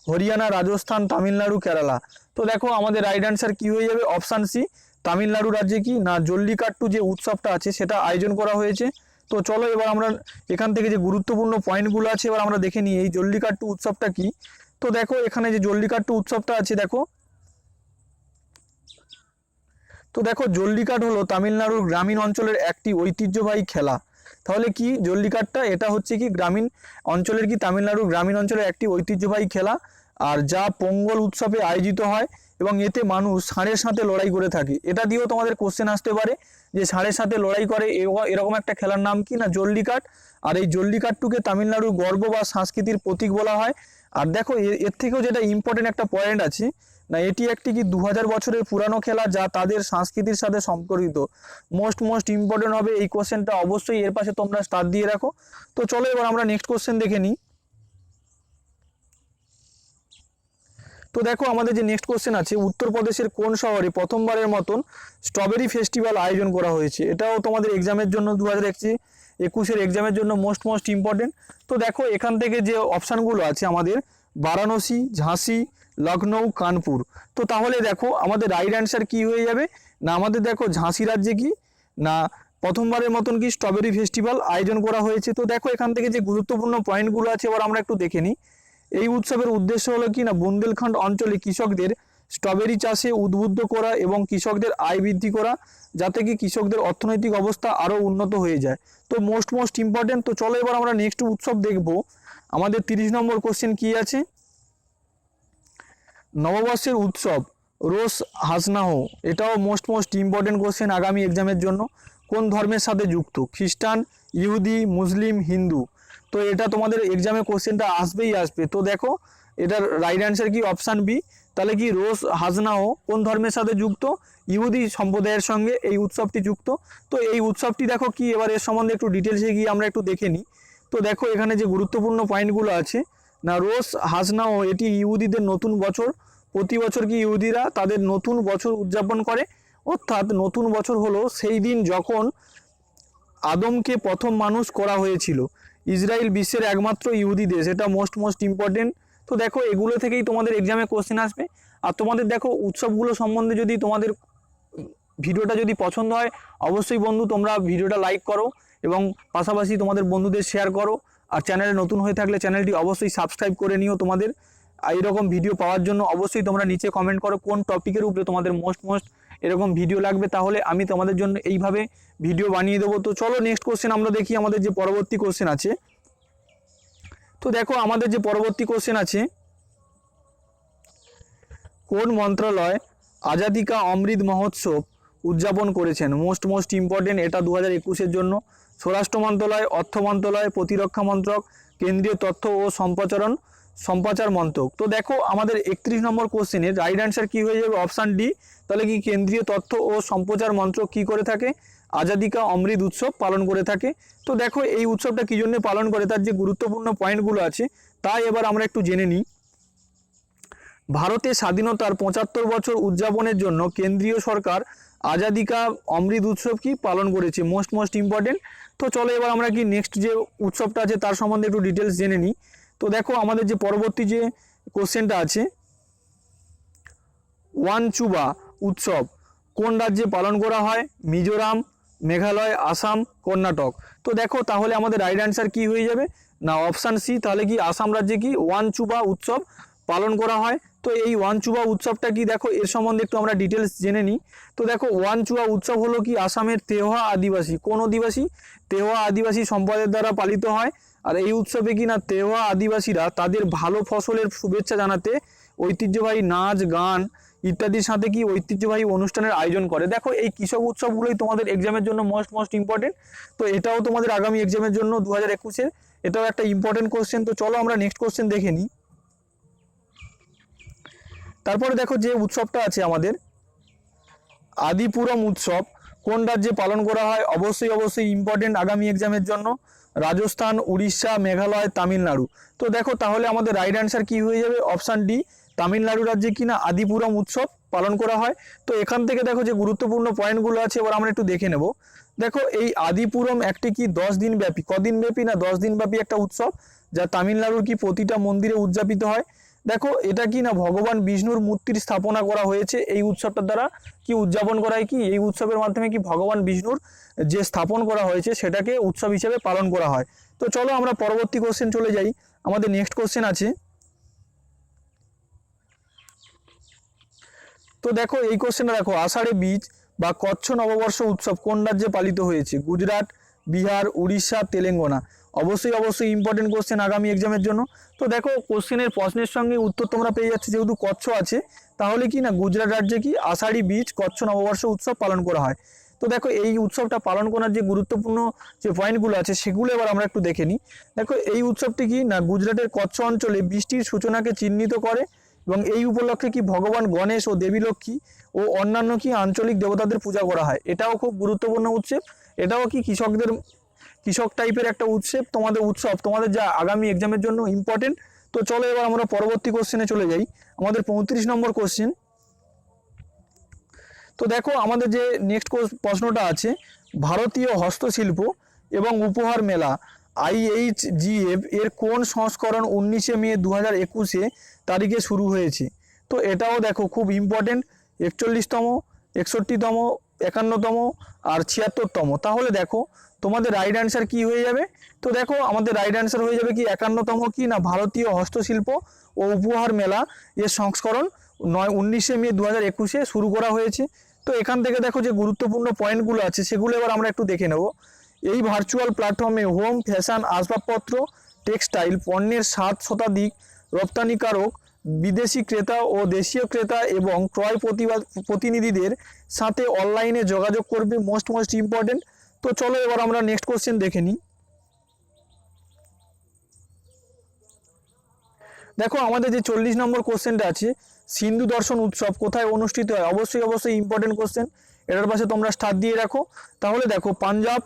হরিয়ানা, রাজস্থান, তামিলনাড়ু, কেরালা। তো দেখো আমাদের রাইট অ্যান্সার কি হয়ে যাবে, অপশান সি, তামিলনাড়ু রাজ্যে কি না জল্লিকাট্টু যে উৎসবটা আছে সেটা আয়োজন করা হয়েছে। তো চলো এবার আমরা এখান থেকে যে গুরুত্বপূর্ণ পয়েন্টগুলো আছে এবার আমরা দেখে নিই এই জল্লিকাট্টু উৎসবটা কি। তো দেখো এখানে যে জল্লিকাট্টু উৎসবটা আছে দেখো, তো দেখো জল্লিকাট হলো তামিলনাড়ুর গ্রামীণ অঞ্চলের একটি ঐতিহ্যবাহী খেলা। তাহলে কি জল্লিকাটটা এটা হচ্ছে কি গ্রামীণ অঞ্চলের কি তামিলনাড়ুর গ্রামীণ অঞ্চলের একটি ঐতিহ্যবাহী খেলা, আর যা পোঙ্গল উৎসবে আয়োজিত হয় এবং এতে মানুষ ষাঁড়ের সাথে লড়াই করে থাকে। এটা দিয়েও তোমাদের কোশ্চেন আসতে পারে যে ষাঁড়ের সাথে লড়াই করে এরকম একটা খেলার নাম কি না জল্লিকাট। আর এই জল্লিকাট্টুকে তামিলনাড়ুর গর্ব বা সংস্কৃতির প্রতীক বলা হয়। আর দেখো এর থেকেও যেটা ইম্পর্টেন্ট একটা পয়েন্ট আছে না, এটি একটি কি 2000 বছরের পুরানো খেলা যা তাদের সংস্কৃতির সাথে সম্পর্কিত। মোস্ট ইম্পর্টেন্ট হবে এই কোশ্চেনটা, অবশ্যই এর পাশে তোমরা স্টার দিয়ে রাখো। তো চলো এবার আমরা নেক্সট কোশ্চেন দেখে নিই। তো দেখো আমাদের যে নেক্সট কোশ্চেন আছে, উত্তরপ্রদেশের কোন শহরে প্রথমবারের মতন স্ট্রবেরি ফেস্টিভ্যাল আয়োজন করা হয়েছে। এটাও তোমাদের এক্সামের জন্য 2021-এর এক্সামের জন্য মোস্ট ইম্পর্টেন্ট। তো দেখো এখান থেকে যে অপশানগুলো আছে আমাদের বারাণসী, ঝাঁসি, লখনৌ, কানপুর। তো তাহলে দেখো আমাদের রাইট অ্যান্সার কি হয়ে যাবে না, আমাদের দেখো ঝাঁসি রাজ্যে কি না প্রথমবারের মতন কি স্ট্রবেরি ফেস্টিভ্যাল আয়োজন করা হয়েছে। তো দেখো এখান থেকে যে গুরুত্বপূর্ণ পয়েন্টগুলো আছে এবার আমরা একটু দেখে নিই। এই উৎসবের উদ্দেশ্য হলো কি না বুন্দেলখণ্ড অঞ্চলে কৃষকদের স্ট্রবেরি চাষে উদ্বুদ্ধ করা এবং কৃষকদের আয় বৃদ্ধি করা, যাতে কি কৃষকদের অর্থনৈতিক অবস্থা আরও উন্নত হয়ে যায়। তো মোস্ট ইম্পর্টেন্ট। তো চলো এবার আমরা নেক্সট উৎসব দেখব। আমাদের 30 নম্বর কোশ্চেন কি আছে, নববর্ষের উৎসব রোস হাসনাহ, এটাও মোস্ট ইম্পর্টেন্ট কোশ্চেন আগামী এক্সামের জন্য। কোন ধর্মের সাথে যুক্ত, খ্রিস্টান, ইহুদি, মুসলিম, হিন্দু। তো এটা তোমাদের এক্সামে কোশ্চেনটা আসবে। তো দেখো এটার রাইট অ্যান্সার কি অপশান বি। তাহলে কি রোস হাসনাহ কোন ধর্মের সাথে যুক্ত, ইহুদি সম্প্রদায়ের সঙ্গে এই উৎসবটি যুক্ত। তো এই উৎসবটি দেখো কি, এবার এর সম্বন্ধে একটু ডিটেলসে গিয়ে আমরা একটু দেখে নিই। তো দেখো এখানে যে গুরুত্বপূর্ণ পয়েন্টগুলো আছে না, রোস হাসনাহ এটি ইহুদিদের নতুন বছর। প্রতি বছর কি ইহুদিরা তাদের নতুন বছর উদযাপন করে, অর্থাৎ নতুন বছর হলো সেই দিন যখন আদমকে প্রথম মানুষ করা হয়েছিল। ইসরায়েল বিশ্বের একমাত্র ইহুদি দেশ, এটা মোস্ট ইম্পর্টেন্ট। তো দেখো এগুলো থেকেই তোমাদের এক্সামে কোশ্চেন আসবে। আর তোমাদের দেখো উৎসবগুলো সম্বন্ধে যদি তোমাদের ভিডিওটা যদি পছন্দ হয় অবশ্যই বন্ধু তোমরা ভিডিওটা লাইক করো এবং পাশাপাশি তোমাদের বন্ধুদের শেয়ার করো। আর চ্যানেলে নতুন হয়ে থাকলে চ্যানেলটি অবশ্যই সাবস্ক্রাইব করে নিও। তোমাদের এইরকম ভিডিও পাওয়ার জন্য অবশ্যই তোমরা নিচে কমেন্ট করো কোন টপিকের উপরে তোমাদের মোস্ট এরকম ভিডিও লাগবে, তাহলে আমি তোমাদের জন্য এইভাবে ভিডিও বানিয়ে দেবো। তো চলো নেক্সট কোশ্চেন আমরা দেখি আমাদের যে পরবর্তী কোশ্চেন আছে। তো দেখো আমাদের যে পরবর্তী কোশ্চেন আছে, কোন মন্ত্রণালয় আজাদি কা অমৃত মহোৎসব উদযাপন করেছেন। মোস্ট ইম্পর্টেন্ট এটা 2021-এর জন্য। স্বরাষ্ট্র মন্ত্রণালয়, অর্থ মন্ত্রণালয়, প্রতিরক্ষা মন্ত্রক, কেন্দ্রীয় তথ্য ও সম্প্রচার মন্ত্রক। তো দেখো আমাদের 31 নম্বর কোশ্চেনের রাইট অ্যান্সার কি হয়ে যাবে অপশান ডি। তাহলে কি কেন্দ্রীয় তথ্য ও সম্প্রচার মন্ত্রক কি করে থাকে, আজাদি কা অমৃত উৎসব পালন করে থাকে। তো দেখো এই উৎসবটা কী জন্য পালন করে তার যে গুরুত্বপূর্ণ পয়েন্টগুলো আছে তাই এবার আমরা একটু জেনে নিই। ভারতের স্বাধীনতার 75 বছর উদযাপনের জন্য কেন্দ্রীয় সরকার আজাদি কা অমৃত উৎসব কি পালন করেছে। Most important. তো চলো এবার আমরা কি নেক্সট যে উৎসবটা আছে তার সম্বন্ধে একটু ডিটেলস জেনে নিই। তো দেখো আমাদের যে পরবর্তী যে কোশ্চেনটা আছে, ওয়ানচুবা উৎসব কোন রাজ্যে পালন করা হয়, মিজোরাম, মেঘালয়, আসাম, কর্ণাটক। তো দেখো তাহলে আমাদের রাইট অ্যান্সার কি হয়ে যাবে না অপশান সি। তাহলে কি আসাম রাজ্যে কি ওয়ানচুবা উৎসব পালন করা হয়। তো এই ওয়ানচুবা উৎসবটা কি দেখো এর সম্বন্ধে একটু আমরা ডিটেলস জেনে নিই। তো দেখো ওয়ানচুবা উৎসব হলো কি আসামের তেহোয়া আদিবাসী, কোন আদিবাসী, তেহোয়া আদিবাসী সম্প্রদায়ের দ্বারা পালিত হয়। আর এই উৎসবে কি না তেহোয়া আদিবাসীরা তাদের ভালো ফসলের শুভেচ্ছা জানাতে ঐতিহ্যবাহী নাচ, গান ইত্যাদির সাথে কি ঐতিহ্যবাহী অনুষ্ঠানের আয়োজন করে। দেখো এই কৃষক উৎসবগুলোই তোমাদের এক্সামের জন্য মোস্ট ইম্পর্টেন্ট। তো এটাও তোমাদের আগামী এক্সামের জন্য 2021-এর এটাও একটা ইম্পর্টেন্ট কোশ্চেন। তো চলো আমরা নেক্সট কোশ্চেন দেখে নিই। তারপরে দেখো যে উৎসবটা আছে আমাদের আদিপুরম উৎসব কোন রাজ্যে পালন করা হয়, অবশ্যই ইম্পর্টেন্ট আগামী এক্সামের জন্য। রাজস্থান, উড়িষ্যা, মেঘালয়, তামিলনাড়ু। তো দেখো তাহলে আমাদের রাইট অ্যান্সার কি হয়ে যাবে অপশান ডি, তামিলনাড়ু রাজ্যে কিনা আদিপুরম উৎসব পালন করা হয়। তো এখান থেকে দেখো যে গুরুত্বপূর্ণ পয়েন্টগুলো আছে এবার আমরা একটু দেখে নেব। দেখো এই আদিপুরম একটি কি 10 দিন ব্যাপী, কদিন ব্যাপী না 10 দিন ব্যাপী একটা উৎসব, যা তামিলনাড়ুর কি প্রতিটা মন্দিরে উদযাপিত হয়। দেখো এটা কি না ভগবান বিষ্ণুর মূর্তির স্থাপনা করা হয়েছে এই উৎসবটার দ্বারা, কি উদযাপন করা হয়, কি এই উৎসবের মাধ্যমে কি ভগবান বিষ্ণুর যে স্থাপন করা হয়েছে সেটাকে উৎসব হিসেবে পালন করা হয়। তো চলো আমরা পরবর্তী কোশ্চেন চলে যাই। আমাদের নেক্সট কোশ্চেন আছে, তো দেখো এই কোশ্চেনটা দেখো, আষাঢ়ে বীজ বা কচ্ছ নববর্ষ উৎসব কোন রাজ্যে পালিত হয়েছে? গুজরাট, বিহার, উড়িষ্যা, তেলেঙ্গানা। অবশ্যই অবশ্যই ইম্পর্টেন্ট কোশ্চেন আগামী এক্সামের জন্য। তো দেখো কোশ্চেনের প্রশ্নের সঙ্গে উত্তর তোমরা পেয়ে যাচ্ছে, যেহেতু কচ্ছ আছে তাহলে কি না গুজরাট রাজ্যে কি আষাঢ়ী বীজ কচ্ছ নববর্ষ উৎসব পালন করা হয়। তো দেখো এই উৎসবটা পালন করার যে গুরুত্বপূর্ণ যে পয়েন্টগুলো আছে সেগুলো এবার আমরা একটু দেখে নিই। দেখো এই উৎসবটি কি না গুজরাটের কচ্ছ অঞ্চলে বৃষ্টির সূচনাকে চিহ্নিত করে এবং এই উপলক্ষে কি ভগবান গণেশ ও দেবী লক্ষ্মী ও অন্যান্য কি আঞ্চলিক দেবতাদের পূজা করা হয়। এটাও খুব গুরুত্বপূর্ণ উৎসব, এটাও কি কৃষক টাইপের একটা উৎসব তোমাদের যা আগামী এক্সামের জন্য ইম্পর্টেন্ট। তো চলো এবার আমরা পরবর্তী কোশ্চেনে চলে যাই, আমাদের 35 নম্বর কোশ্চেন। তো দেখো আমাদের যে নেক্সট প্রশ্নটা আছে, ভারতীয় হস্তশিল্প এবং উপহার মেলা IHGF এর কোন সংস্করণ 19 মে 2021 তারিখে শুরু হয়েছে? তো এটাও দেখো খুব ইম্পর্টেন্ট, 41তম, 61তম, 51তম আর 76তম। তাহলে দেখো তোমাদের রাইট অ্যান্সার কি হয়ে যাবে? তো দেখো আমাদের রাইট অ্যান্সার হয়ে যাবে কি 51তম, কি না ভারতীয় হস্তশিল্প ও উপহার মেলা এর সংস্করণ 19 মে 2021 শুরু করা হয়েছে। তো এখান থেকে দেখো যে গুরুত্বপূর্ণ পয়েন্টগুলো আছে সেগুলো এবার আমরা একটু দেখে নেব। এই ভার্চুয়াল প্ল্যাটফর্মে হোম, ফ্যাশন, আসবাবপত্র, টেক্সটাইল পণ্যের 7 শতাধিক রপ্তানিকারক, বিদেশি ক্রেতা ও দেশীয় ক্রেতা এবং ক্রয় প্রতিনিধিদের সাথে অনলাইনে যোগাযোগ করবে। Most important. তো চলো এবার আমরা নেক্সট কোশ্চেন দেখে নিই। দেখো আমাদের যে 40 নম্বর কোশ্চেনটা আছে, সিন্ধু দর্শন উৎসব কোথায় অনুষ্ঠিত হয়? অবশ্যই ইম্পর্টেন্ট কোশ্চেন, এটার পাশে তোমরা স্টার দিয়ে রাখো। তাহলে দেখো পাঞ্জাব,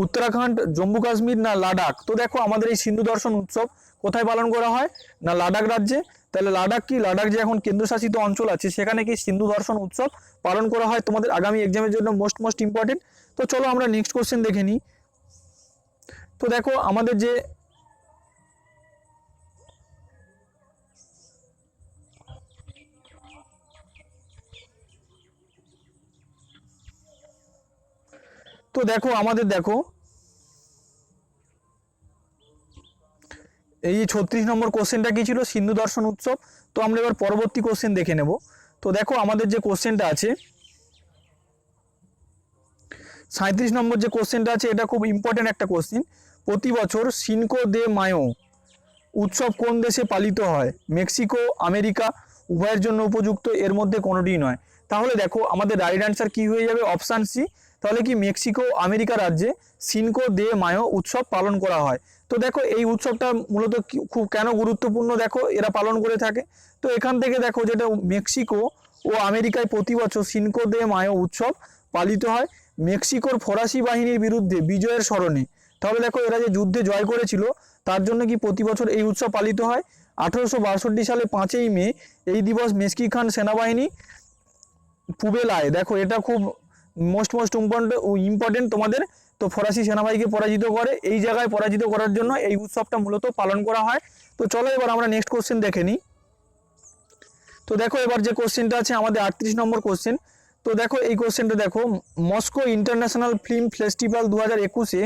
উত্তরাখণ্ড, জম্মু কাশ্মীর না লাদাখ। তো দেখো আমাদের এই সিন্ধু দর্শন উৎসব কোথায় পালন করা হয় না লাদাখ রাজ্যে। তাহলে লাদাখ কি, লাদাখ যে এখন কেন্দ্রশাসিত অঞ্চল আছে সেখানে কি সিন্ধু দর্শন উৎসব পালন করা হয় তোমাদের আগামী এক্সামের জন্য মোস্ট ইম্পর্টেন্ট। তো চলো আমরা নেক্সট কোশ্চেন দেখে নিই। তো দেখো আমাদের যে এই 36 নম্বর কোশ্চেনটা কি ছিল? সিন্ধু দর্শন উৎসব। তো আমরা এবার পরবর্তী কোশ্চেন দেখে নেব। তো দেখো আমাদের যে কোশ্চেনটা আছে 37 নম্বর যে কোশ্চেনটা আছে এটা খুব ইম্পর্টেন্ট একটা কোশ্চেন। প্রতি বছর সিনকো দে মায়ো উৎসব কোন দেশে পালিত হয়? মেক্সিকো, আমেরিকা, উভয়ের জন্য উপযুক্ত, এর মধ্যে কোনোটিই নয়। তাহলে দেখো আমাদের রাইট অ্যান্সার কি হয়ে যাবে? Option C. তাহলে কি মেক্সিকো আমেরিকা রাজ্যে সিনকো দে মায়ো উৎসব পালন করা হয়। তো দেখো এই উৎসবটা মূলত খুব কেন গুরুত্বপূর্ণ দেখো এরা পালন করে থাকে। তো এখান থেকে দেখো যেটা মেক্সিকো ও আমেরিকায় প্রতি বছর সিনকো দে মায়ো উৎসব পালিত হয় মেক্সিকোর ফরাসি বাহিনীর বিরুদ্ধে বিজয়ের স্মরণে। তাহলে দেখো এরা যে যুদ্ধে জয় করেছিল তার জন্য কি প্রতি বছর এই উৎসব পালিত হয়। 1862 সালে 5ই মে এই দিবস মেক্সিকান সেনাবাহিনী পুবেলায়, দেখো এটা খুব মোস্ট ইম্পর্টেন্ট তোমাদের, তো ফরাসি সেনাবাহিনীকে পরাজিত করে, এই জায়গায় পরাজিত করার জন্য এই উৎসবটা মূলত পালন করা হয়। তো চলো এবার আমরা নেক্সট কোশ্চেন দেখে নিই। তো দেখো এবার যে কোশ্চেনটা আছে আমাদের 38 নম্বর কোশ্চেন। তো দেখো এই কোশ্চেনটা দেখো, মস্কো ইন্টারন্যাশনাল ফিল্ম ফেস্টিভ্যাল 2021-এ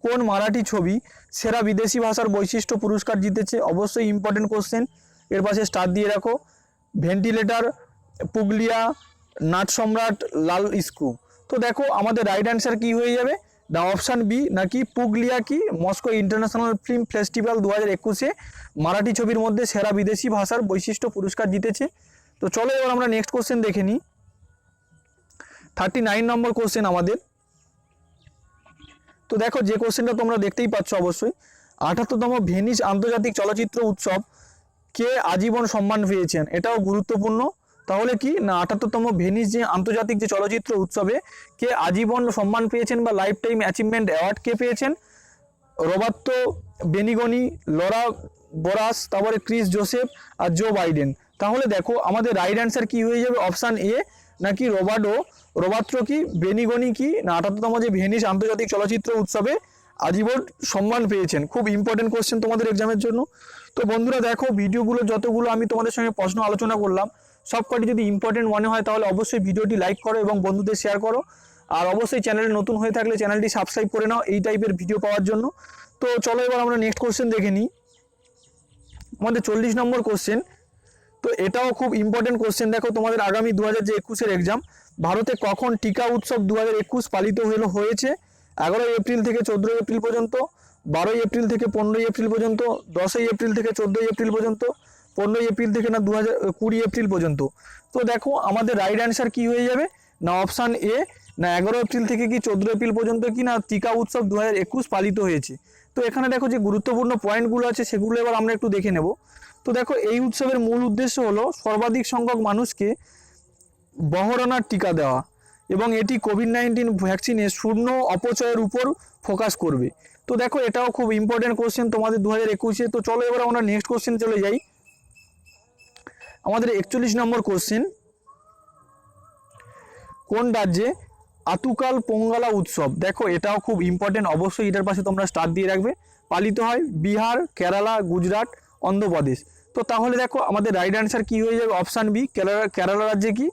কোন মারাঠি ছবি সেরা বিদেশি ভাষার বৈশিষ্ট্য পুরস্কার জিতেছে? অবশ্যই ইম্পর্টেন্ট কোশ্চেন, এর পাশে স্টার দিয়ে রাখো। ভেন্টিলেটার, পুগলিয়া, নাট সম্রাট, লাল ইস্কু। তো দেখো আমাদের রাইট অ্যান্সার কি হয়ে যাবে না অপশান বি, নাকি পুগলিয়া কি মস্কো ইন্টারন্যাশনাল ফিল্ম ফেস্টিভ্যাল 2021-এ মারাঠি ছবির মধ্যে সেরা বিদেশি ভাষার বৈশিষ্ট্য পুরস্কার জিতেছে। তো চলো এবার আমরা নেক্সট কোশ্চেন দেখে নিই। 39 নম্বর কোশ্চেন আমাদের। তো দেখো যে কোশ্চেনটা তোমরা দেখতেই পাচ্ছ অবশ্যই, 78তম ভেনিস আন্তর্জাতিক চলচ্চিত্র উৎসব কে আজীবন সম্মান পেয়েছেন? এটাও গুরুত্বপূর্ণ। তাহলে কি না 78তম ভেনিস যে আন্তর্জাতিক যে চলচ্চিত্র উৎসবে কে আজীবন সম্মান পেয়েছেন বা লাইফ টাইম অ্যাচিভমেন্ট অ্যাওয়ার্ড কে পেয়েছেন? রবার্তো বেনিগনি, লরা বোরাস, তারপরে ক্রিস জোসেফ আর জো বাইডেন। তাহলে দেখো আমাদের রাইট অ্যান্সার কি হয়ে যাবে? অপশান এ, নাকি রোবাত্র কি বেনিগনি কি না 78তম যে ভেনিস আন্তর্জাতিক চলচ্চিত্র উৎসবে আজীবন সম্মান পেয়েছেন? খুব ইম্পর্টেন্ট কোশ্চেন তোমাদের এক্সামের জন্য। তো বন্ধুরা দেখো, ভিডিওগুলো যতগুলো আমি তোমাদের সঙ্গে প্রশ্ন আলোচনা করলাম সবকটি যদি ইম্পর্টেন্ট মনে হয় তাহলে অবশ্যই ভিডিওটি লাইক করো এবং বন্ধুদের শেয়ার করো। আর অবশ্যই চ্যানেলে নতুন হয়ে থাকলে চ্যানেলটি সাবস্ক্রাইব করে নাও এই টাইপের ভিডিও পাওয়ার জন্য। তো চলো এবার আমরা নেক্সট কোশ্চেন দেখে নিই। আমাদের 40 নম্বর কোশ্চেন, তো এটাও খুব ইম্পর্টেন্ট কোশ্চেন। দেখো তোমাদের আগামী 2021-এর এক্সাম, ভারতে কখন টিকা উৎসব 2021 পালিত হয়েছে? 11 এপ্রিল থেকে 14 এপ্রিল পর্যন্ত, 12 এপ্রিল থেকে 15 এপ্রিল পর্যন্ত, 10 এপ্রিল থেকে 14 এপ্রিল পর্যন্ত, 15 এপ্রিল থেকে না 20 এপ্রিল পর্যন্ত। তো দেখো আমাদের রাইট অ্যান্সার কি হয়ে যাবে? না অপশান এ, না 11 এপ্রিল থেকে কি 14 এপ্রিল পর্যন্ত কি না টিকা উৎসব 2021 পালিত হয়েছে। তো এখানে দেখো যে গুরুত্বপূর্ণ পয়েন্টগুলো আছে সেগুলো এবার আমরা একটু দেখে নেব। তো দেখো এই উৎসবের মূল উদ্দেশ্য হলো সর্বাধিক সংখ্যক মানুষকে বহরনার টিকা দেওয়া এবং এটি কোভিড-19 ভ্যাকসিনের শূন্য অপচয়ের উপর ফোকাস করবে। তো দেখো এটাও খুব ইম্পর্টেন্ট কোশ্চেন তোমাদের 2021-এ। তো চলো এবার আমরা নেক্সট কোশ্চেন চলে যাই। আমাদের 41 নম্বর কোশ্চেন, কোন রাজ্যে আতুকাল পোঙ্গালা উৎসব, দেখো এটাও খুব ইম্পর্টেন্ট, অবশ্যই এটার পাশে তোমরা স্টার দিয়ে রাখবে, পালিত হয়? বিহার, কেরালা, গুজরাট, অন্ধ্রপ্রদেশ। তো তাহলে দেখো আমাদের রাইট অ্যান্সার কি হয়ে যাবে? অপশান বি, কেরালা রাজ্যে কি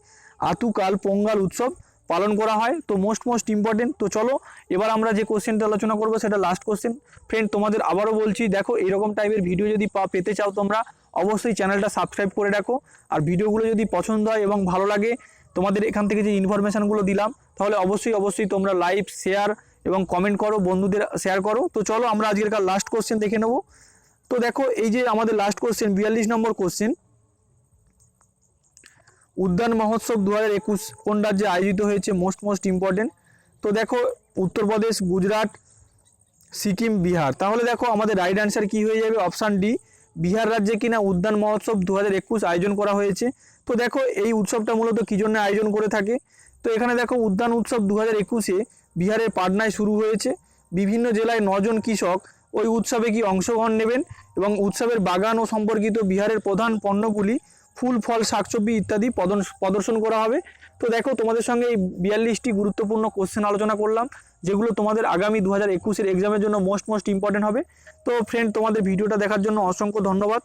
আতুকাল পোঙ্গাল উৎসব পালন করা হয়। তো মোস্ট ইম্পর্টেন্ট। তো চলো এবার আমরা যে কোশ্চেনটা আলোচনা করবো সেটা লাস্ট কোশ্চেন। ফ্রেন্ড তোমাদের আবারও বলছি, দেখো এইরকম টাইপের ভিডিও যদি পেতে চাও তোমরা অবশ্যই চ্যানেলটা সাবস্ক্রাইব করে রাখো। আর ভিডিওগুলো যদি পছন্দ হয় এবং ভালো লাগে, তোমাদের এখান থেকে যে ইনফরমেশানগুলো দিলাম, তাহলে অবশ্যই তোমরা লাইক, শেয়ার এবং কমেন্ট করো, বন্ধুদের শেয়ার করো। তো চলো আমরা আজকের লাস্ট কোশ্চেন দেখে নেব। তো দেখো এই যে আমাদের লাস্ট কোশ্চেন 42 নম্বর কোশ্চেন, উদ্যান মহোৎসব 2021 কোন রাজ্যে আয়োজিত হয়েছে? Most important. তো দেখো উত্তরপ্রদেশ, গুজরাট, সিকিম, বিহার। তাহলে দেখো আমাদের রাইট অ্যান্সার কি হয়ে যাবে? অপশান ডি, বিহার রাজ্যে কিনা উদ্যান মহোৎসব 2021 আয়োজন করা হয়েছে। তো দেখো এই উৎসবটা মূলত কী জন্য আয়োজন করে থাকে? তো এখানে দেখো উদ্যান উৎসব 2021-এ বিহারের পাটনায় শুরু হয়েছে। বিভিন্ন জেলায় 9 জন কৃষক ওই উৎসবে কি অংশগ্রহণ নেবেন এবং উৎসবের বাগান ও সম্পর্কিত বিহারের প্রধান পণ্যগুলি ফুল, ফল, শাকসবজি ইত্যাদি প্রদর্শন করা হবে। তো দেখো তোমাদের সঙ্গে এই 42টি গুরুত্বপূর্ণ কোশ্চেন আলোচনা করলাম, যেগুলো তোমাদের আগামী 2021-এর এক্সামের জন্য মোস্ট ইম্পর্টেন্ট হবে। তো ফ্রেন্ড তোমাদের ভিডিওটা দেখার জন্য অসংখ্য ধন্যবাদ।